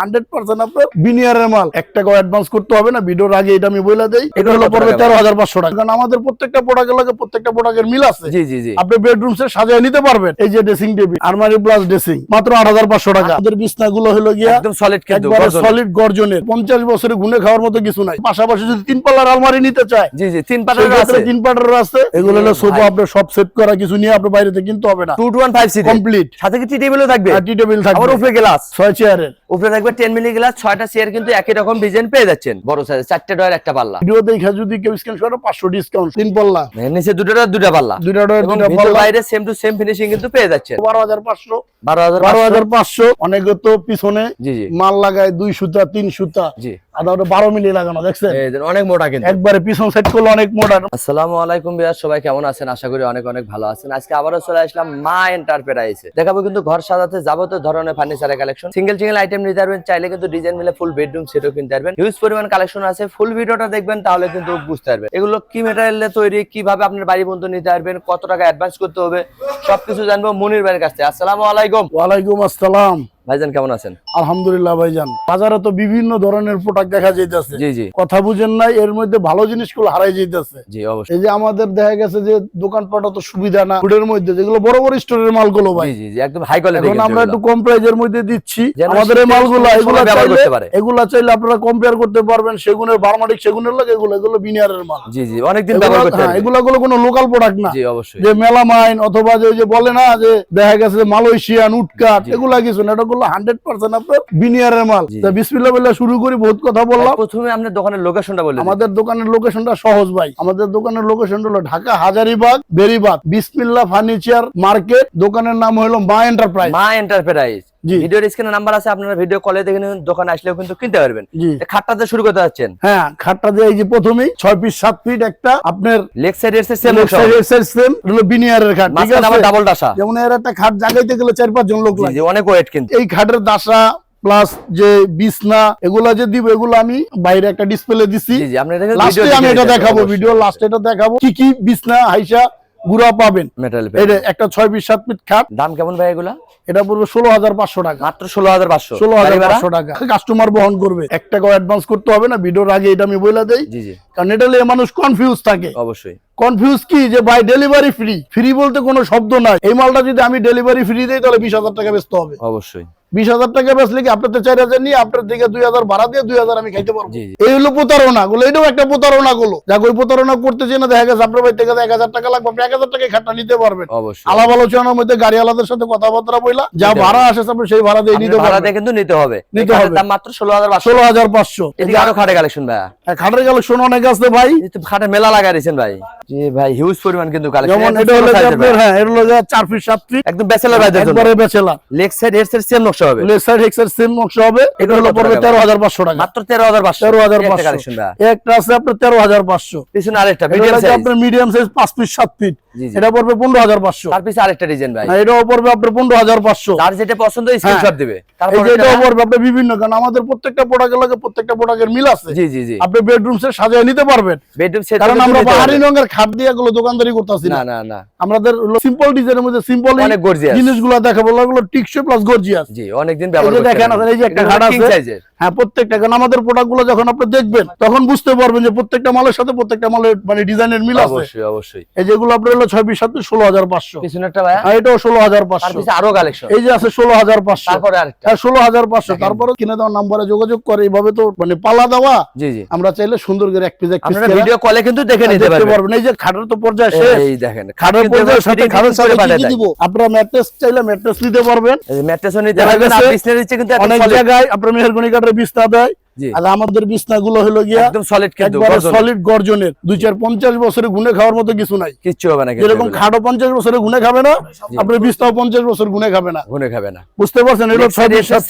100% আপনার বিনিয়ারের মাল। 1 টাকাও অ্যাডভান্স করতে হবে না। ভিডিওর আগে এটা আমি বলে দেই, এটা হলো পড়বে 13,500 টাকা। কারণ আমাদের প্রত্যেকটা প্রোডাক্টের লাগে প্রত্যেকটা প্রোডাক্টের মিল আছে। জি জি জি। আপনি বেডরুম সেট সাজিয়ে নিতে পারবেন। এই যে ড্রেসিং টেবিল, আলমারি প্লাস ড্রেসিং, মাত্র 8,500 টাকা। আমাদের বিছনাগুলো হলো গিয়া একদম সলিড, কিন্তু একবারে সলিড গর্জনের, 50 বছরে গুনে খাওয়ার মতো কিছু নাই। পাশাপাশি যদি 3 পাল্লার আলমারি নিতে চায়, জি জি, 3 পাটার আছে, 3 পাটার আছে। এগুলো হলো সোফা, আপনি সব সেট করা, কিছু নিয়ে আপনি বাইরে থেকে কিনতে হবে না। 215 সিট কমপ্লিট। সাথে কি টি টেবিলও থাকবে? টি টেবিল থাকবে, আর উপরে গ্লাস, 6 চেয়ারের উপরে থাকবে 10 মিলি গ্লাস, 6টা চেয়ার কিন্তু একই রকম ডিজাইন পেয়ে যাচ্ছেন। বড় সাইজ 4টে ডয়ার একটা পাল্লা। ভিডিও দেখে যদি কেউ স্ক্যান করে 500 ডিসকাউন্ট। 3 পাল্লা, নিচে দুটা পাল্লা, দুটা ডয়ার, এবং দুটা ভিতর পাল্লা, বাইরে সেম টু সেম ফিনিশিং কিন্তু পেয়ে যাচ্ছেন। 12,500 12,500। অনেকে তো পিছনে জি জি মাল লাগায় 2 সুতা 3 সুতা, জি, আর ওটা 12 মিলি লাগানো, দেখছেন এই যে অনেক মোটা কিন্তু একবারে পিছন সাইড করলে অনেক মোটা। আসসালামু আলাইকুম ভিউয়ার, সবাই কেমন আছেন? আশা করি অনেক অনেক ভালো আছেন। আজকে আবারও চলে আসলাম মা এন্টারপ্রাইজে। দেখাবো কিন্তু ঘর সাজাতে যাবতীয় ধরনের ফার্নিচারের কালেকশন। সিঙ্গেল আইটেম নিতে পারবেন, চাইলে কিন্তু ডিজাইন মিলে ফুল বেডরুম সেটও কিনতে পারবেন। হিউজ পরিমাণ কালেকশন আছে। ফুল ভিডিওটা দেখবেন, তাহলে কিন্তু বুঝতে পারবেন এগুলো কি ম্যাটেরিয়ালে তৈরি, কিভাবে আপনার বাড়ি পর্যন্ত নিতে পারবেন, কত টাকা অ্যাডভান্স করতে হবে, সবকিছু জানবো মনির ভাইয়ের কাছ থেকে। আসসালামু আলাইকুম। ওয়ালাইকুম আসসালাম। ভাইজান কেমন আছেন? আলহামদুলিল্লাহ ভাইজান। বাজারে তো বিভিন্ন ধরনের প্রোডাক্ট দেখা যাইতেছে। জি জি, কথা বুঝেন নাই, এর মধ্যে ভালো জিনিসগুলো হারাই যাইতেছে। জি অবশ্যই। এই যে আমাদের দেখা গেছে যে দোকানপাট তো সুবিধা না, ফুডের মধ্যে যেগুলো বড় বড় স্টোরের মালগুলো ভাই, জি জি জি, একদম হাই কোয়ালিটি। এখন আমরা একটু কম প্রাইজের মধ্যে দিচ্ছি যেন আমাদের এই মালগুলো। এগুলো ব্যবহার করতে পারে, এগুলা চাইলে আপনারা কম্পেয়ার করতে পারবেন সেগুনের, বার্মাটিক সেগুনের লাগে, এগুলো বিনিয়ারের মাল। জি জি, অনেকদিন ব্যবহার করতে পারবেন। এগুলো কোনো লোকাল প্রোডাক্ট না। জি অবশ্যই। যে মেলামাইন অথবা যে বলে না যে দেখা গেছে মালয়েশিয়ান উটকাট, এগুলা কিছু না। এটা গুলো 100% আপনার বিনিয়ারের মাল। বিসমিল্লাহ বলে শুরু করি, বহুত কথা বললাম। প্রথমে আপনার দোকানের লোকেশনটা বলুন। আমাদের দোকানের লোকেশনটা সহজ ভাই। আমাদের দোকানের লোকেশন হলো ঢাকা হাজারীবাগ বেরিবাগ বিসমিল্লাহ ফার্নিচার মার্কেট। দোকানের নাম হলো মা এন্টারপ্রাইজ। মা এন্টারপ্রাইজ। জি, ভিডিওর স্ক্রিনে নাম্বার আছে, আপনারা ভিডিও কলে দেখে নিন, দোকানে আসলেও কিন্তু কিনতে পারবেন। জি, খাটটাতে শুরু করতে যাচ্ছেন? হ্যাঁ, খাটটা দিয়ে এই যে প্রথমেই 6 ফিট 7 ফিট একটা আপনার লেগ সাইড এর সেম সেম হলো বিনিয়ারের খাট। ঠিক আছে, আবার ডাবল ডাসা। যেমন এর একটা খাট জাগাইতে গেলে 4-5 জন লোক লাগে। জি, অনেক ওয়েট কিন্তু। এই খাটের দাসা প্লাস যে বিছনা এগুলা যে দিব, এগুলো আমি বাইরে একটা ডিসপ্লে দিছি। জি জি, আপনি এটা লাস্টে আমি এটা দেখাবো, ভিডিও লাস্টে এটা দেখাবো কি কি বিছনা হাইসা গুড়া পাবেন। মেটাল এটা একটা 6 ফিট 7 ফিট খাট। দাম কেমন ভাই এগুলা? এটা পড়বে 16,500 টাকা। মাত্র 16,500। 16,500 টাকা কাস্টমার বহন করবে। 1 টাকাও অ্যাডভান্স করতে হবে না। ভিডিওর আগে এটা আমি বলে দেই, জি জি, কারণ এটা নিয়ে মানুষ কনফিউজ থাকে। অবশ্যই কনফিউজ কি যে ভাই ডেলিভারি ফ্রি, ফ্রি বলতে কোনো শব্দ নাই। এই মালটা যদি আমি ডেলিভারি ফ্রি দেই তাহলে 20,000 টাকা বেচতে হবে। অবশ্যই 20,000 টাকা বেচলে কি আপনার 4,000 নিয়ে আপনার থেকে 2,000 ভাড়া দিয়ে 2,000 আমি খাইতে পারবো। জি জি, এই হলো প্রতারণা গুলো। এটাও একটা প্রতারণা গুলো। যাক ওই প্রতারণা করতেছে না, দেখা গেছে আপনার ভাই থেকে 1,000 টাকা লাগবে, আপনি 1,000 টাকায় খাটটা নিতে পারবেন। অবশ্যই। আলাপ আলোচনার মধ্যে গাড়িওয়ালাদের সাথে কথাবার্তা বইলা যা ভাড়া আসে আপনি সেই ভাড়া দিয়ে নিতে ভাড়া পারবেন। দিয়ে কিন্তু নিতে হবে। নিতে হবে। দাম মাত্র 16,500। 16,500। এদিকে আরো খাটে কালেকশন ভাই। খাটের কালেকশন অনেক আছে ভাই। এই তো খাটে মেলা লাগাই দিয়েছেন ভাই। জি ভাই, হিউজ পরিমাণ কিন্তু কালেকশন। যেমন এটা হলো আপনার, হ্যাঁ, এটা হলো 4 ফিট 7 ফিট একদম ব্যাচেলর ভাইদের জন্য। একবারে bachelor. Leg side head side same নকশা হবে। লেগ সাইড হেক্সার সেম নকশা হবে। এটা হলো পড়বে 13,500 টাকা। মাত্র 13,500। 13,500 কালেকশন ভাই। একটা আছে আপনার 13,500। পিছনে আরেকটা এটা মিডিয়াম হচ্ছে সাইজ, আপনার মিডিয়াম সাইজ 5 ফিট 7 ফিট। জি জি, এটা পড়বে 15,500। তার পিছে আরেকটা ডিজাইন ভাই। এটাও পড়বে আপনার 15,500। যার যেটা পছন্দ স্ক্রিনশট দিবে। এই তারপর যে এটাও পড়বে আপনার বিভিন্ন, কারণ আমাদের প্রত্যেকটা প্রোডাক্টের লাগে প্রত্যেকটা প্রোডাক্টের মিল আছে। জি জি জি, আপনি বেডরুম সেট সাজিয়ে নিতে পারবেন। বেডরুম সেট, কারণ আমরা বাহারি রঙের খাট দিয়ে এগুলো দোকানদারি করতেছি না না। না না, আমাদের সিম্পল ডিজাইনের মধ্যে সিম্পল অনেক গর্জিয়াস জিনিসগুলো দেখাবো, ওগুলো টিকসই প্লাস গর্জিয়াস। জি, অনেকদিন ব্যবহার করতে দেখেন এই যে একটা খাট আছে, সাইজের। হ্যাঁ, প্রত্যেকটা, কারণ আমাদের প্রোডাক্টগুলো যখন আপনি দেখবেন তখন বুঝতে পারবেন যে প্রত্যেকটা মালের সাথে প্রত্যেকটা মালের মানে ডিজাইনের মিল আছে। অবশ্যই অবশ্যই। এই যেগুলো আপনার হলো 6 ফিট 7 ফিট 16,500। পিছনেরটা ভাই, আর এটাও তার 16,500। পিছে আরো কালেকশন। এই যে আছে 16,500। তারপরে আরেকটা, হ্যাঁ, 16,500। তারপরে কিনে দেওয়ার নাম্বারে যোগাযোগ করে এইভাবে তো মানে পালা দেওয়া। জি জি, আমরা চাইলে সুন্দর করে এক পিস আপনারা ভিডিও কলে কিন্তু দেখে নিতে পারবেন। এই যে খাটের তো পর্যায়ে শেষ। এই দেখেন খাটের পর্যায়ে সাথে খাটের সাথে কি দিব, আপনারা ম্যাট্রেস চাইলে ম্যাট্রেস নিতে পারবেন। এই ম্যাট্রেসও নিতে পারবেন। আর বিছনার নিচে কিন্তু অনেক জায়গায় আপনারা মেহেরগনি কাঠের বিছনা দেয়। জি, আর আমাদের বিছনাগুলো হলো গিয়া একদম সলিড, কিন্তু একবারে সলিড গর্জনের। 2-4-50 বছরে গুনে খাওয়ার মতো কিছু নাই। কিচ্ছু হবে না। যেরকম খাটও 50 বছরে গুনে খাবে না, আপনার বিছনাও 50 বছর গুনে খাবে না। গুনে খাবে না, বুঝতে পারছেন? এটা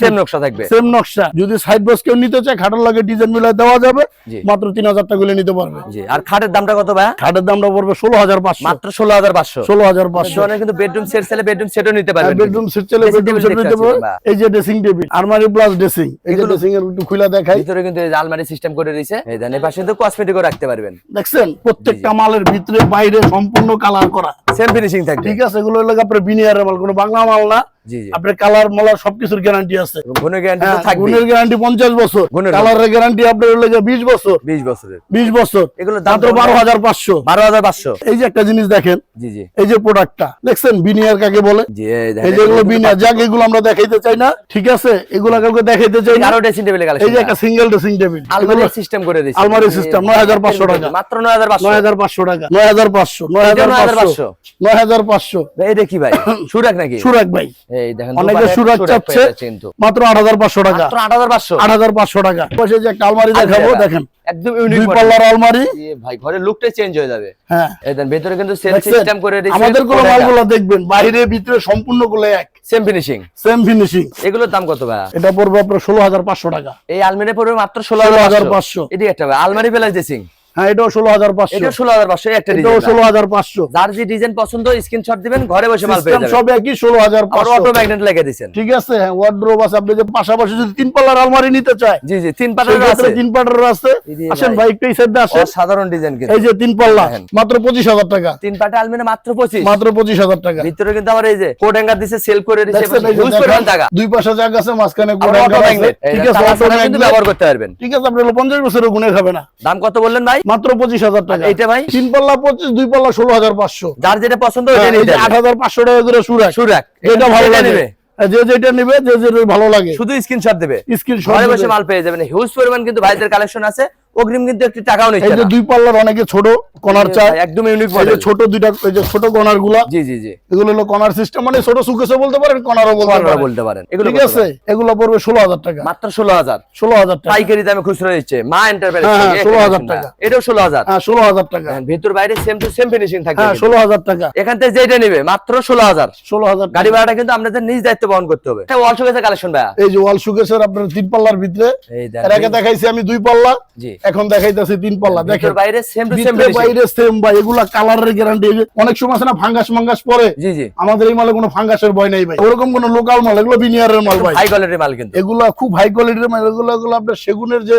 সেম নকশা থাকবে, সেম নকশা। যদি সাইড বক্স কেউ নিতে চায়, খাটের লাগে ডিজাইন মিলাই দেওয়া যাবে। মাত্র 3,000 টাকা গুলো নিতে পারবে। জি, আর খাটের দামটা কত ভাই? খাটের দামটা পড়বে 16,500। মাত্র 16,500। 16,500। কিন্তু বেডরুম সেট চাইলে বেডরুম সেটও নিতে পারবেন। বেডরুম সেট চাইলে বেডরুম সেট নিতে পারবে। এই যে ড্রেসিং টেবিল, আলমারি প্লাস ড্রেসিং। এই যে ড্রেসিং এর একটু খুলে দেখাই। ভিতরে কিন্তু এই যে আলমারি সিস্টেম করে দিয়েছে। এই দেন এই পাশে কিন্তু কসমেটিকও রাখতে পারবেন। দেখছেন প্রত্যেকটা মালের ভিতরে বাইরে সম্পূর্ণ কালার করা, সেম ফিনিশিং থাকবে। ঠিক আছে? এগুলো হলো আপনার বিনিয়ারের মাল, কোনো বাংলা মাল না। জি জি আপনার কালার মালার সবকিছুর গ্যারান্টি আছে। গুণের গ্যারান্টি তো থাকবে, গুণের গ্যারান্টি 50 বছর, গুণের কালারের গ্যারান্টি আপনার হলো 20 বছর, 20 বছরের। 20 বছর। এগুলো দাম মাত্র 12,500। 12,500। এই যে একটা জিনিস দেখেন, জি জি এই যে প্রোডাক্টটা দেখছেন, বিনিয়ার কাকে বলে? জি এই যে এগুলো বিনিয়ার, যাক এগুলো আমরা দেখাইতে চাই না, ঠিক আছে, এগুলা কাউকে দেখাইতে চাই না। আরো ড্রেসিং টেবিল এই কালেকশন, যে একটা সিঙ্গেল ড্রেসিং টেবিল, আলমারি সিস্টেম করে দিয়েছে, আলমারি সিস্টেম 9,500 টাকা, মাত্র 9,500। 9,500 টাকা, 9,500, 9,500, 9,500। ভাই এটা কি ভাই, সুরাক নাকি? সুরাক ভাই, এই দেখেন অনেকে দোকানে সুরাক সুরাক চাচ্ছে, পেয়ে যাচ্ছে কিন্তু মাত্র 8,500 টাকা, মাত্র 8,500। 8,500 টাকা। পাশে যে একটা আলমারি দেখাবো, আলমারি দেখেন একদম ইউনিক দুই মডেল। পাল্লার আলমারি। ভাই ঘরের লুকটাই চেঞ্জ হয়ে যাবে। হ্যাঁ, এই দেন ভিতরে কিন্তু সেল দেখছেন? সিস্টেম করে দিয়েছে। আমাদের কোন মালগুলো দেখবেন বাইরে ভিতরে সম্পূর্ণ গুলো এক, সেম ফিনিশিং। Same finishing. এগুলোর দাম কত ভাই? এটা পড়বে আপনার 16,500 টাকা। এই আলমারি পড়বে মাত্র 16,500। 16,500। এটি একটা ভাই আলমারি প্লাস ড্রেসিং, হ্যাঁ, এটাও 16,500। এটা 16,500 একটা এটাও ডিজাইন। 16,500। যার যে ডিজাইন পছন্দ স্ক্রিনশট দিবেন, ঘরে বসে মাল পেয়ে সিস্টেম যাবেন। সব একই, আর 16,500। অটো ম্যাগনেট লাগিয়ে দিয়েছেন। ঠিক আছে, হ্যাঁ, ওয়ার্ডরোব আছে। আপনি যে পাশাপাশি যদি 3 পাল্লার আলমারি নিতে চায়, জি জি 3 পাটার আছে। 3 পাল্লার আছে। এই যে আসেন ভাই, ভাই, একটু এই সাইডে আসেন। সাধারণ ডিজাইন কিন্তু। এই যে 3 পাল্লা দেখেন। মাত্র 25,000 টাকা, 3 পাটা আলমারি মাত্র 25। মাত্র 25,000 টাকা। ভিতরে কিন্তু আবার এই যে কোড হ্যাঙ্গার দিছে, সেল করে দিছে, দেখছেন, এই যে ইউজ করবেন দেখেন, টাকা। দুই পাশে জায়গা আছে, মাঝখানে আবার গোডাউন অটো আছে। ম্যাগনেট, ঠিক এটা আছে, তালা অটো ছাড়া কিন্তু ম্যাগনেট ব্যবহার করতে পারবেন। ঠিক আছে, আপনি 50 বছরের গুণে খাবে না। দাম কত বললেন ভাই? মাত্র 25,000 টাকা। এইটা ভাই 3 পাল্লা 25, 2 পাল্লা 16,500। যার যেটা পছন্দ হ্যাঁ, ওইটা এই নিতে যে হবে। 8,500 টাকা করে সুরাক। সুরাক যেটা ভালো এটা লাগে, নেবে। যে যেটা নিবে, যে যেটা ভালো লাগে, শুধু স্ক্রিনশট দেবে, স্ক্রিনশট ঘরে বসে মাল পেয়ে যাবেন। হিউজ পরিমাণ কিন্তু ভাইদের কালেকশন আছে, অগ্রিম কিন্তু একটি টাকাও এই নিচ্ছে যে না। 2 পাল্লার অনেকে ছোট কর্নার চায়, একদম ইউনিক এই যে মডেল। ছোট দুইটা, এই যে ছোট কর্নার গুলা, জি জি জি এগুলো হলো কর্নার সিস্টেম, মানে ছোট সুকেসও বলতে পারেন, কর্নারও বলতে আপনারা পারেন। বলতে পারেন। এগুলো ঠিক কত আছে, ভাই? এগুলো পড়বে 16,000 টাকা, মাত্র 16,000। 16,000 টাকা। পাইকারি দামে খুচরা দিচ্ছে মা এন্টারপ্রাইজ। হ্যাঁ, হ্যাঁ, 16,000 টাকা। এটাও 16,000। হ্যাঁ, 16,000 টাকা। ভিতর বাইরে সেম টু সেম ফিনিশিং থাকবে হ্যাঁ, কিন্তু। 16,000 টাকা। এখান থেকে যেটা নেবে মাত্র 16,000। 16,000 গাড়ি টাকা। ভাড়াটা কিন্তু আপনাদের নিজ দায়িত্ব বহন করতে হবে। এটা ওয়াল শোকেসের কালেকশন ভাইয়া। এই যে ওয়াল সুকেসের আপনার 3 পাল্লার ভিতরে, এই এর আগে দেখাইছি আমি 2 পাল্লা, জি এখন দেখাইতেছি 3 পাল্লা। দেখেন ভিতর বাইরে সেম টু সেম ভিতরে ফিনিশিং। বাইরে সেম ভাই, এগুলা কালারের গ্যারান্টি। অনেক সময় আছে না ফাঙ্গাস মাঙ্গাস পরে, জি জি আমাদের এই মালে কোনো ফাঙ্গাসের ভয় নাই ভাই, ওরকম কোনো লোকাল মাল, এগুলো বিনিয়ারের মাল ভাই। হাই কোয়ালিটির মাল কিন্তু। এগুলা খুব হাই কোয়ালিটির মাল। এগুলো আপনার সেগুনের যে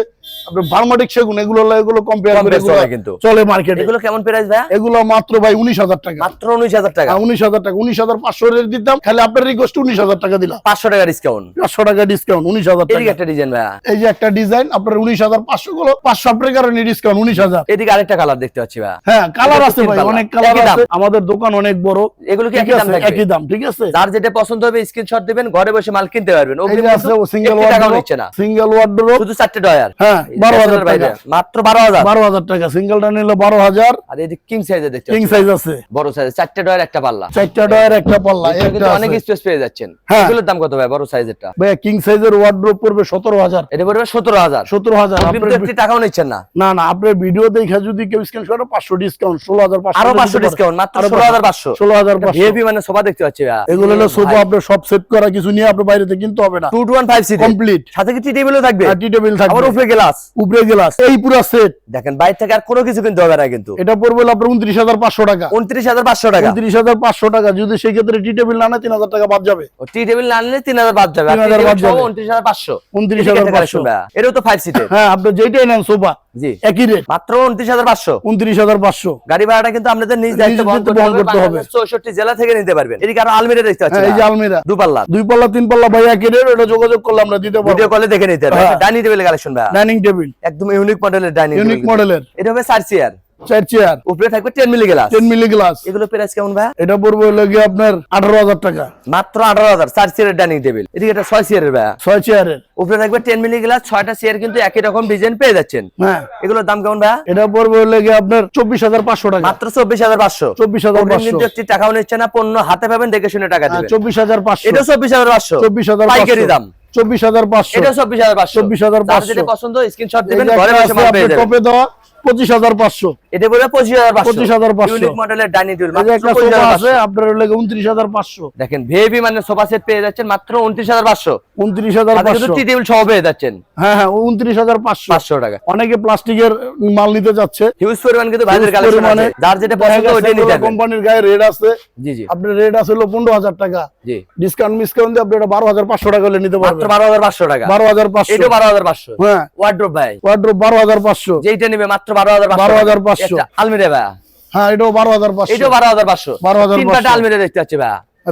আপনার বার্মাটিক সেগুন, এগুলো কম্পেয়ার কম করে বেশ চলে কিন্তু। চলে মার্কেটে। এগুলো কেমন প্রাইস ভাইয়া? এগুলো মাত্র ভাই 19,000 টাকা, মাত্র 19,000 টাকা। 19,000 টাকা, 19,500 রেট দিতাম, খালি আপনার রিকোয়েস্ট 19,000 টাকা দিলাম, 500 টাকা ডিসকাউন্ট। 500 টাকা ডিসকাউন্ট, 19,000 এদিকে টাকা। একটা ডিজাইন ভাইয়া, এই যে একটা ডিজাইন আপনার 19,500 গুলো 500 আপনার কারণে ডিসকাউন্ট 19,000। এদিকে আরেকটা কালার দেখতে পাচ্ছি ভাইয়া। হ্যাঁ, কালার এটা আছে ভাই, 3 পাল্লা। অনেক কালার একই দাম। আছে, আমাদের দোকান অনেক বড়। এগুলো কি ঠিক একই দাম আছে, থাকবে? একই দাম। ঠিক আছে, যার যেটা পছন্দ হবে স্ক্রিনশট দিবেন, ঘরে বসে মাল কিনতে পারবেন। এই অগ্রিম যে আছে সিঙ্গেল একটি টাকাও ওয়ার্ডরোব, নিচ্ছে না। সিঙ্গেল ওয়ার্ডরোব, শুধু 4টে ডয়ার। হ্যাঁ, 12,000 বাইরে টাকা, মাত্র 12,000। 12,000 টাকা। সিঙ্গেলটা নিলে 12,000। আর এদিকে কিং সাইজে দেখতে কিং পাচ্ছি। সাইজ আছে, বড় সাইজ 4টে ডয়ার একটা পাল্লা। 4টা ডয়ার একটা পাল্লা, এখানে কিন্তু একটা অনেক আছে। স্পেস পেয়ে যাচ্ছেন। হ্যাঁ। এগুলোর দাম কত ভাই বড় সাইজেরটা? ভাই কিং সাইজের ওয়ার্ডরোব পড়বে 17,000। এটা পড়বে 17,000। 17,000। অগ্রিম তো একটি টাকাও নিচ্ছেন না। না না, আপনার ভিডিও দেখে যদি কেউ স্ক্যান করে 500 ডিসকাউন্ট, 16,500। আরো 500 ডিসকাউন্ট, মাত্র 16,500। 16,500। ভিআইপি মানে সোফা দেখতে পাচ্ছি ভাইয়া। এগুলো হলো সোফা, আপনার সব সেট করা, কিছু নিয়ে আপনার বাইরে থেকে কিনতে হবে না, 2 to 1 5 সিট কমপ্লিট। সাথে কি টি টেবিলও থাকবে, টি টেবিল থাকবে, আবার উপরে গ্লাস। উপরে গ্লাস, এই পুরো সেট। দেখেন বাইরে থেকে আর কোনো কিছু কিনতে হবে না কিন্তু। এটা পড়বে হলো আপনার 29,500 টাকা, 29,500 টাকা। 29,500 টাকা। যদি সেই ক্ষেত্রে টি টেবিল না নেয় 3,000 টাকা বাদ যাবে। ও টি টেবিল না নিলে 3,000 বাদ যাবে। 3,000 বাদ যাবে। 29,500। 29,500। এটাও তো 5 সিটের। হ্যাঁ, আপনি যেটাই নেন সোফা জি একই রেট, মাত্র 29,500। 29,500। গাড়ি ভাড়াটা কিন্তু আপনাদের নিজ দায়িত্ব বহন করতে হবে। 64 জেলা থেকে নিতে পারবেন। এদিকে আরো আলমিরা দেখতে পাচ্ছেন। হ্যাঁ, এই যে আলমিরা, দুপাল্লা 2 পাল্লা 3 পাল্লা ভাই একই রেট। এটা যোগাযোগ করলে আমরা দিতে পারবো। ভিডিও কলে দেখে নিতে পারবেন। হ্যাঁ। ডাইনিং টেবিল কালেকশন ভাই, ডাইনিং টেবিল, একদম ইউনিক মডেলের ডাইনিং ইউনিক টেবিল। মডেলের, এটা হবে 4 চেয়ার, 4 চেয়ার, উপরে থাকবে 10 মিলি গ্লাস। 10 milli glass. এগুলো প্রাইস কেমন ভাই? এটা পড়বে হলো গিয়ে আপনার 18,000 টাকা, মাত্র 18,000। 4 চেয়ারের ডাইনিং টেবিল। এদিকে এটা 6 চেয়ারের ভাই, 6 চেয়ারের। উপরে থাকবে 10 মিলি গ্লাস। 6টা চেয়ার কিন্তু একই রকম ডিজাইন পেয়ে যাচ্ছেন। হ্যাঁ, এগুলোর দাম কেমন ভাই? এটা পড়বে হলো গিয়ে আপনার 24,500 টাকা, মাত্র 24,500। 24,500। কিন্তু একটি টাকাও নিচ্ছে না, পণ্য হাতে পাবেন, দেখে শুনে টাকা দিবেন। 24,500। এটা 24,500 24,500 পাইকারি দাম। 24,500। এটা 24,500। 24,500। যার যেটা পছন্দ স্ক্রিনশট এই দিবেন, যে ঘরে একটা বসে আছে মাল পেয়ে আপনার যাবেন। টপে দেওয়া 25,500। এটা পড়বে 25,500। 25,500। ইউনিক মডেলের ডাইনিং টেবিল এই যে মাত্র একটা সোফা আছে 25,500। আপনার হলো 29,500। দেখেন ভিআইপি মানে সোফা সেট পেয়ে যাচ্ছেন মাত্র 29,500। সাথে কিন্তু 29,500। টি টেবিল সহ পেয়ে যাচ্ছেন হ্যাঁ হ্যাঁ, 29,500। 500 টাকা। অনেকে প্লাস্টিকের মাল নিতে যাচ্ছে, হিউজ পরিমাণ কিন্তু ভাইদের কালেকশন আছে। যার যেটা পছন্দ ওইটাই নিতে হবে। কোম্পানির গায়ে রেড আছে, জি জি আপনার রেড আছে হলো 15,000 টাকা, জি ডিসকাউন্ট মিসকাউন্ট দিয়ে আপনি এটা 12,500 টাকা হলে নিতে মাত্র পারবেন। 12,500 টাকা। 12,500। এটা 12,500। হ্যাঁ, ওয়ার্ড্রোব ভাই, ওয়ার্ড্রোব 12,500। যেইটা নেবে মাত্র 12,500। 12,500। একটা আলমিরা ভাই, হ্যাঁ, এটাও 12,500। এটাও 12,500। 12,500। তিন পাটা আলমিরা দেখতে পাচ্ছি ভাই।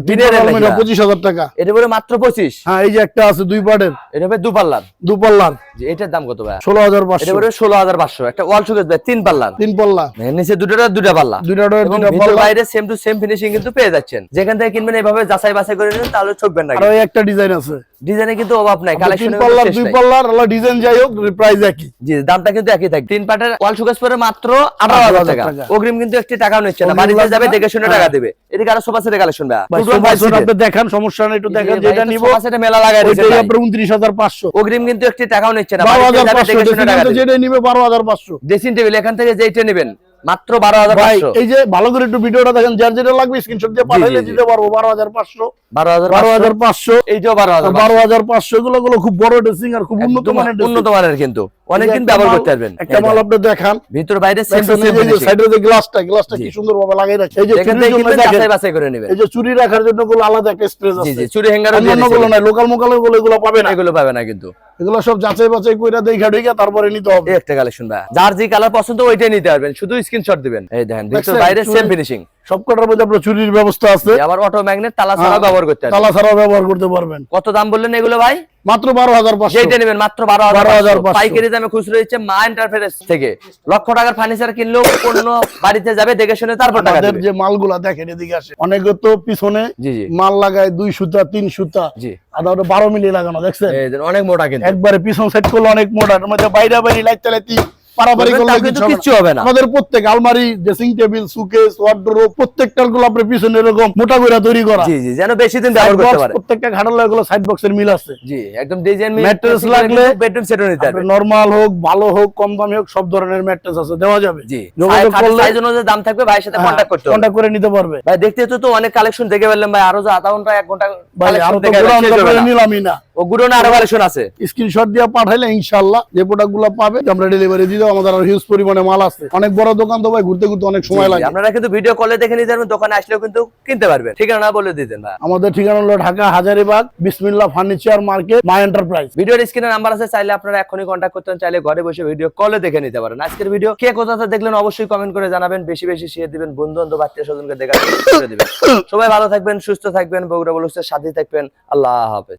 বিনিয়ারের নাকি ভাই? 25,000 টাকা। এটা পরে মাত্র 25। হ্যাঁ এই যে একটা আছে 2 পার্টের, এটা ভাই 2 পাল্লার। 2 পাল্লার জি এটার দাম কত ভাই? 16,500। এটা পরে 16,500। একটা ওয়াল শোকেস ভাই 3 পাল্লার। 3 পাল্লা, নিচে দুটা পাল্লা। দুইটা এবং দুইটা ভিতর পাল্লা। বাইরে সেম টু সেম ফিনিশিং কিন্তু পেয়ে যাচ্ছেন। যেখান থেকে কিনবেন এইভাবে যাচাই বাছাই করে নিন, তাহলে ঠকবেন না। আর ওই একটা ডিজাইন আছে, ডিজাইনে কিন্তু অভাব নাই, 3 কালেকশনে পাল্লার 2 পাল্লার, আল্লাহ ডিজাইন যাই হোক প্রাইস একই। জি দামটা কিন্তু একই থাকে। 3 পার্টের ওয়াল শোকেস পরে মাত্র 18,000 টাকা। অগ্রিম কিন্তু একটি টাকাও নিচ্ছে না, বাড়িতে যাবে দেখে শুনে টাকা দেবে। এদিকে আরো সোফা সেটের কালেকশন ভাই। ভাই সোফা সেট আপনি দেখান, সমস্যা নাই, একটু দেখেন যেটা নিব। সোফা সেটে মেলা লাগায় দিয়েছে ওইটাই ভাই। আপনার 29,500। অগ্রিম কিন্তু একটি টাকাও নিচ্ছে না, বাড়িতে যাবে 12,500, দেখে শুনে টাকা দেবে। যেটা নিবে 12,500। ড্রেসিং টেবিল এখান থেকে যেইটা নেবেন মাত্র ভাই 12,500। এই যে ভালো করে একটু ভিডিওটা দেখেন, যার যেটা লাগবে স্ক্রিনশট দিয়ে পাঠাইলে জি। দিতে পারবো। 12,500, 12,500। এইটাও 12,500। 12,500। এগুলো খুব বড় ড্রেসিং আর খুব উন্নত মানের dressing। উন্নত মানের কিন্তু অনেকদিন ব্যবহার করতে পারবেন। একটা মাল আপনি দেখান, ভিতর বাইরে সেম টু দেখছেন সেম এই যে ফিনিশিং। সাইডে যে গ্লাসটা কি সুন্দর ভাবে লাগাই রাখছে। এই যে এখান চুরির থেকে জন্য কিনবেন দেখেন, যাচাই বাছাই করে নেবেন। এই যে চুরি রাখার জন্য গুলো আলাদা একটা স্পেস জি আছে। জি চুরি হ্যাঙ্গারও দিয়ে অন্যান্য গুলো দিয়েছে। নাই, লোকাল মোকালে গুলো এগুলো পাবে না। এগুলো পাবে না কিন্তু। এগুলো সব যাচাই বাছাই কইরা দেখা ঢেকা তারপরে নিতে হবে। এই একটা কালেকশন ভাই, যার যে কালার পছন্দ ওইটাই নিতে পারবেন, শুধু স্ক্রিনশট দিবেন। এই দেখেন ভিতর দেখছেন? বাইরে সেম চুরি- ফিনিশিং। সবকটার মধ্যে আপনার চুরির ব্যবস্থা আছে, আবার অটো ম্যাগনেট তালা ছাড়াও ব্যবহার করতে পারবেন। তালা ছাড়াও ব্যবহার করতে পারবেন। কত দাম বললেন এগুলো ভাই? মাত্র 12,500। যেটা নেবেন মাত্র 12,500। 12,500 পাইকারি দামে খুচরো দিচ্ছে মা এন্টারপ্রাইজ থেকে। লক্ষ টাকার ফার্নিচার কিনলেও পণ্য বাড়িতে যাবে দেখে শুনে তারপর টাকা আমাদের দেবে। যে মালগুলা দেখেন এদিকে আসে, অনেকে তো পিছনে জি জি মাল লাগায় 2 সুতা 3 সুতা, জি। আর ওটা 12 মিলি লাগানো, দেখছেন এই যে অনেক মোটা কিন্তু। একবারে পিছন সাইড করলে অনেক মোটা, এর মধ্যে বাইরে বাইরে লাইতে লাইতে পারাপারি বলবেন করলে তাও কিন্তু কিচ্ছু হবে না। আমাদের প্রত্যেক আলমারি, ড্রেসিং টেবিল, সুকেস, ওয়ার্ডরোব প্রত্যেকটার গুলো আপনার পিছনে এরকম মোটা করে তৈরি করা। জি জি যেন বেশি দিন ব্যবহার করতে পারে। প্রত্যেকটা ঘাটালে এগুলো সাইড বক্সের মিল আছে। জি একদম ডিজাইন ম্যাট্রেস লাগলে বেডরুম সেটও নিতে পারবেন। নরমাল হোক, ভালো হোক, কম দামি হোক, সব ধরনের ম্যাট্রেস আছে, দেওয়া যাবে। জি যোগাযোগ করলে সাইজ অনুযায়ী দাম থাকবে, ভাইয়ের সাথে কন্টাক্ট করতে হবে। কন্টাক্ট করে নিতে পারবে। ভাই দেখতে তো অনেক কালেকশন দেখে ফেললাম ভাই, আরো যে আধা ঘন্টা 1 ঘন্টা ভাই আর কালেকশন তো দেখে পুরো শেষ হবে না। নিলামই না, ও গুডোনে আরো কালেকশন আছে। স্ক্রিনশট দিয়ে পাঠাইলে ইনশাআল্লাহ যে প্রোডাক্টগুলো পাবে আমরা ডেলিভারি দিয়ে দেব। আমাদের আর হিউজ পরিমাণে মাল আছে, অনেক বড় দোকান তো ভাই, ঘুরতে ঘুরতে অনেক সময় লাগে। আপনারা কিন্তু ভিডিও কলে দেখে নিতে পারবেন, দোকানে আসলেও কিন্তু কিনতে পারবেন। ঠিকানা বলে দিতেন ভাই। আমাদের ঠিকানা হলো ঢাকা হাজারীবাগ বিসমিল্লাহ ফার্নিচার মার্কেট, মা এন্টারপ্রাইজ। ভিডিওর স্ক্রিনে নাম্বার আছে, চাইলে আপনারা এখনই কন্টাক্ট করতে পারেন, চাইলে ঘরে বসে ভিডিও কলে দেখে নিতে পারেন। আজকের ভিডিও কে কোথা থেকে দেখলেন অবশ্যই কমেন্ট করে জানাবেন, বেশি বেশি শেয়ার দিবেন, বন্ধু বান্ধব আত্মীয় স্বজনকে দেখার সুযোগ করে দিবেন। সবাই ভালো থাকবেন, সুস্থ থাকবেন, বগুড়া ব্লগসের সাথে থাকবেন। আল্লাহ হাফেজ।